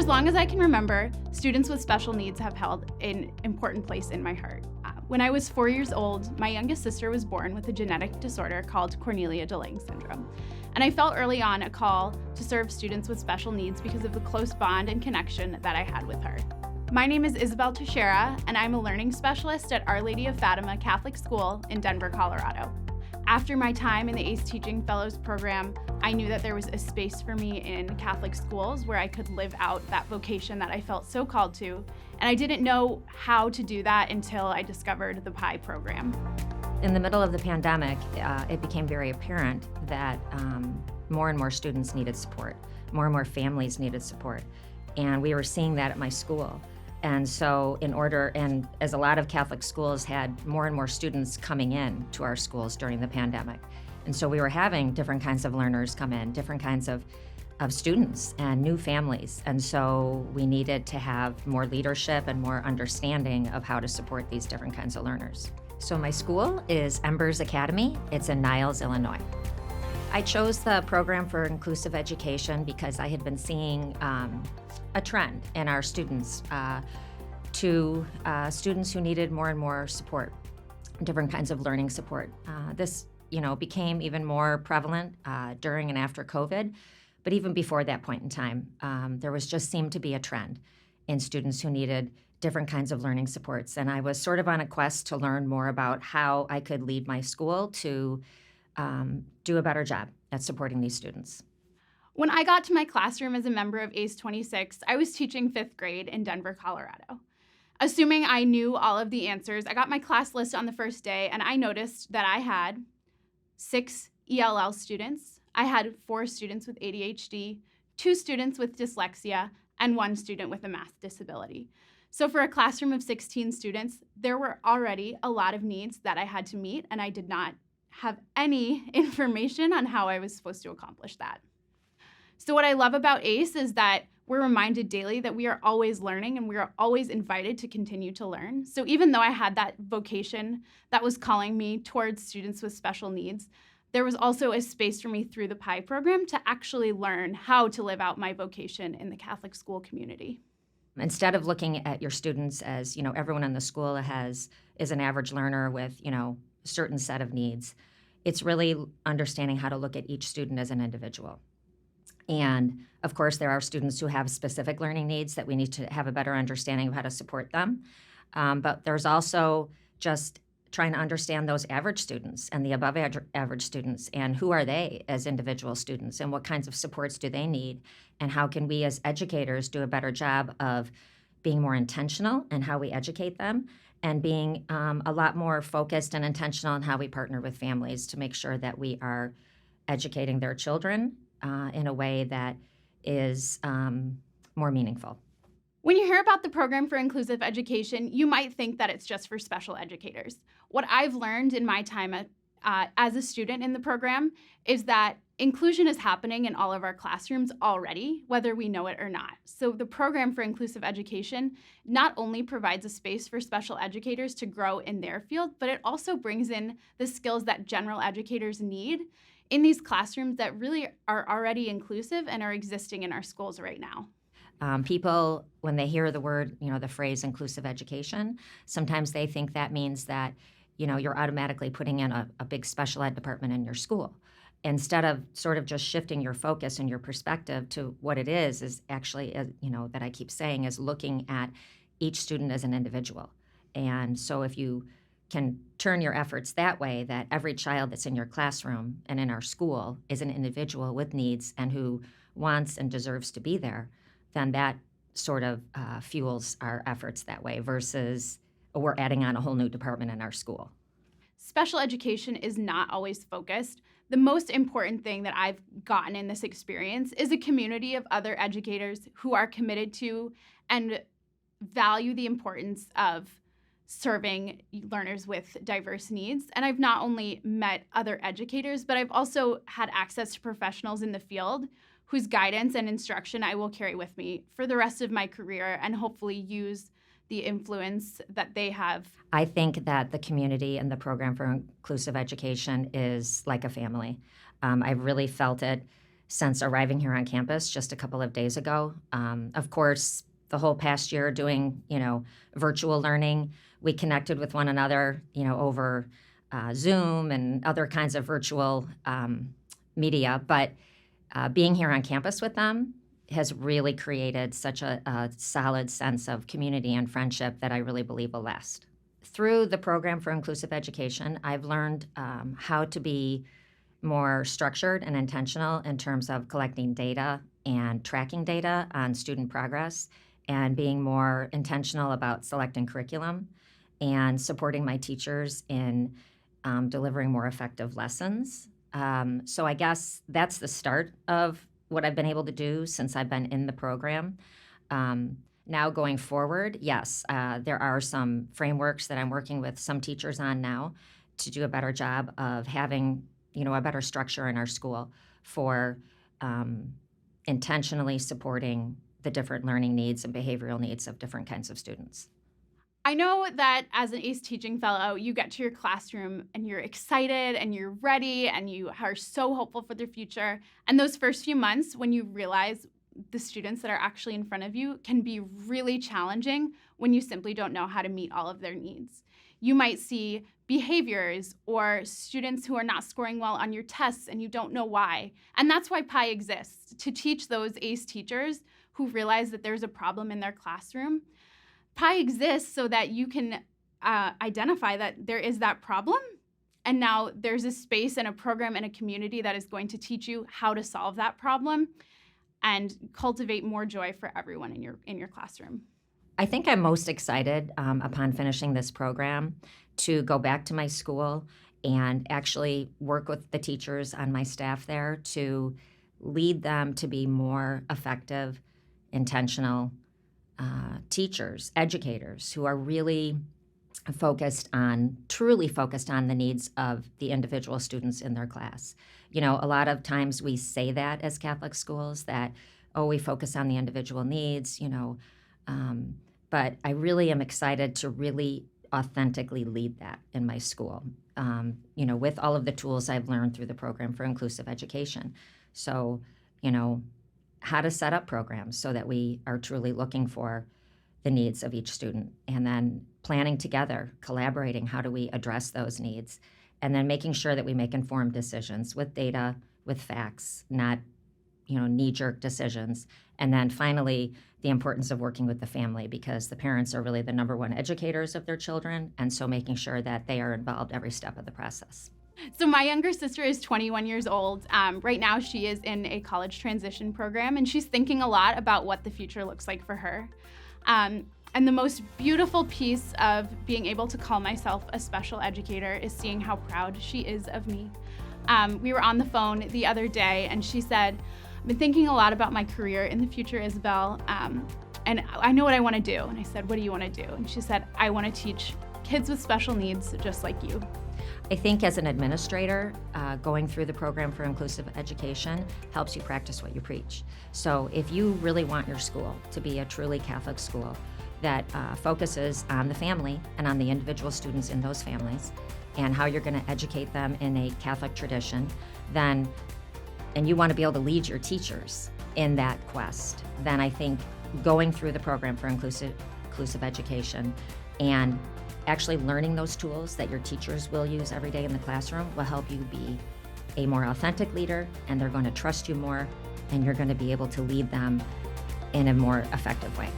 as long as I can remember, students with special needs have held an important place in my heart. When I was 4 years old, my youngest sister was born with a genetic disorder called Cornelia de Lange syndrome. And I felt early on a call to serve students with special needs because of the close bond and connection that I had with her. My name is Isabel Teixeira, and I'm a learning specialist at Our Lady of Fatima Catholic School in Denver, Colorado. After my time in the ACE Teaching Fellows program, I knew that there was a space for me in Catholic schools where I could live out that vocation that I felt so called to, and I didn't know how to do that until I discovered the PI program. In the middle of the pandemic, it became very apparent that more and more students needed support, more and more families needed support, and we were seeing that at my school. And so and as a lot of Catholic schools had more and more students coming in to our schools during the pandemic. And so we were having different kinds of learners come in, different kinds of students and new families. And so we needed to have more leadership and more understanding of how to support these different kinds of learners. So my school is Embers Academy. It's in Niles, Illinois. I chose the program for inclusive education because I had been seeing a trend in our students to students who needed more and more support, different kinds of learning support. This, became even more prevalent during and after COVID, but even before that point in time, there seemed to be a trend in students who needed different kinds of learning supports. And I was sort of on a quest to learn more about how I could lead my school to do a better job at supporting these students. When I got to my classroom as a member of ACE 26, I was teaching 5th grade in Denver, Colorado. Assuming I knew all of the answers, I got my class list on the first day, and I noticed that I had 6 ELL students, I had 4 students with ADHD, 2 students with dyslexia, and 1 student with a math disability. So for a classroom of 16 students, there were already a lot of needs that I had to meet, and I did not have any information on how I was supposed to accomplish that. So what I love about ACE is that we're reminded daily that we are always learning and we are always invited to continue to learn. So even though I had that vocation that was calling me towards students with special needs, there was also a space for me through the PI program to actually learn how to live out my vocation in the Catholic school community. Instead of looking at your students as, everyone in the school is an average learner with, a certain set of needs, it's really understanding how to look at each student as an individual. And of course, there are students who have specific learning needs that we need to have a better understanding of how to support them. But there's also just trying to understand those average students and the above average students, and who are they as individual students, and what kinds of supports do they need, and how can we as educators do a better job of being more intentional in how we educate them, and being a lot more focused and intentional in how we partner with families to make sure that we are educating their children in a way that is more meaningful. When you hear about the program for inclusive education, you might think that it's just for special educators. What I've learned in my time as a student in the program is that inclusion is happening in all of our classrooms already, whether we know it or not. So the program for inclusive education not only provides a space for special educators to grow in their field, but it also brings in the skills that general educators need in these classrooms that really are already inclusive and are existing in our schools right now. People, when they hear the word, the phrase inclusive education, sometimes they think that means that, you're automatically putting in a big special ed department in your school. Instead of sort of just shifting your focus and your perspective to what it is actually, that I keep saying, is looking at each student as an individual. And so if you can turn your efforts that way, that every child that's in your classroom and in our school is an individual with needs and who wants and deserves to be there, then that sort of fuels our efforts that way versus we're adding on a whole new department in our school. Special education is not always focused. The most important thing that I've gotten in this experience is a community of other educators who are committed to and value the importance of serving learners with diverse needs. And I've not only met other educators, but I've also had access to professionals in the field whose guidance and instruction I will carry with me for the rest of my career and hopefully use the influence that they have. I think that the community and the program for inclusive education is like a family. I've really felt it since arriving here on campus just a couple of days ago. Of course, the whole past year doing, virtual learning, we connected with one another, over Zoom and other kinds of virtual media. But being here on campus with them has really created such a solid sense of community and friendship that I really believe will last. Through the Program for Inclusive Education, I've learned how to be more structured and intentional in terms of collecting data and tracking data on student progress, and being more intentional about selecting curriculum and supporting my teachers in delivering more effective lessons. So I guess that's the start of what I've been able to do since I've been in the program. Now going forward, yes, there are some frameworks that I'm working with some teachers on now to do a better job of having a better structure in our school for intentionally supporting the different learning needs and behavioral needs of different kinds of students. I know that as an ACE teaching fellow, you get to your classroom and you're excited and you're ready and you are so hopeful for their future. And those first few months when you realize the students that are actually in front of you can be really challenging when you simply don't know how to meet all of their needs. You might see behaviors or students who are not scoring well on your tests and you don't know why. And that's why PI exists, to teach those ACE teachers who realize that there's a problem in their classroom. PI exists so that you can identify that there is that problem, and now there's a space and a program and a community that is going to teach you how to solve that problem and cultivate more joy for everyone in your classroom. I think I'm most excited upon finishing this program to go back to my school and actually work with the teachers on my staff there to lead them to be more effective, intentional teachers, educators who are really truly focused on the needs of the individual students in their class. A lot of times we say that as Catholic schools that, we focus on the individual needs, but I really am excited to really authentically lead that in my school, with all of the tools I've learned through the Program for Inclusive Education. So, how to set up programs so that we are truly looking for the needs of each student, and then planning together, collaborating, how do we address those needs, and then making sure that we make informed decisions with data, with facts, not knee-jerk decisions. And then finally, the importance of working with the family, because the parents are really the number one educators of their children, and so making sure that they are involved every step of the process. So my younger sister is 21 years old. Right now she is in a college transition program, and she's thinking a lot about what the future looks like for her. And the most beautiful piece of being able to call myself a special educator is seeing how proud she is of me. We were on the phone the other day, and she said, I've been thinking a lot about my career in the future, Isabel, and I know what I want to do. And I said, what do you want to do? And she said, I want to teach kids with special needs just like you. I think as an administrator, going through the Program for Inclusive Education helps you practice what you preach. So if you really want your school to be a truly Catholic school that focuses on the family and on the individual students in those families and how you're going to educate them in a Catholic tradition, and you want to be able to lead your teachers in that quest, then I think going through the Program for Inclusive Education and actually learning those tools that your teachers will use every day in the classroom will help you be a more authentic leader, and they're going to trust you more, and you're going to be able to lead them in a more effective way.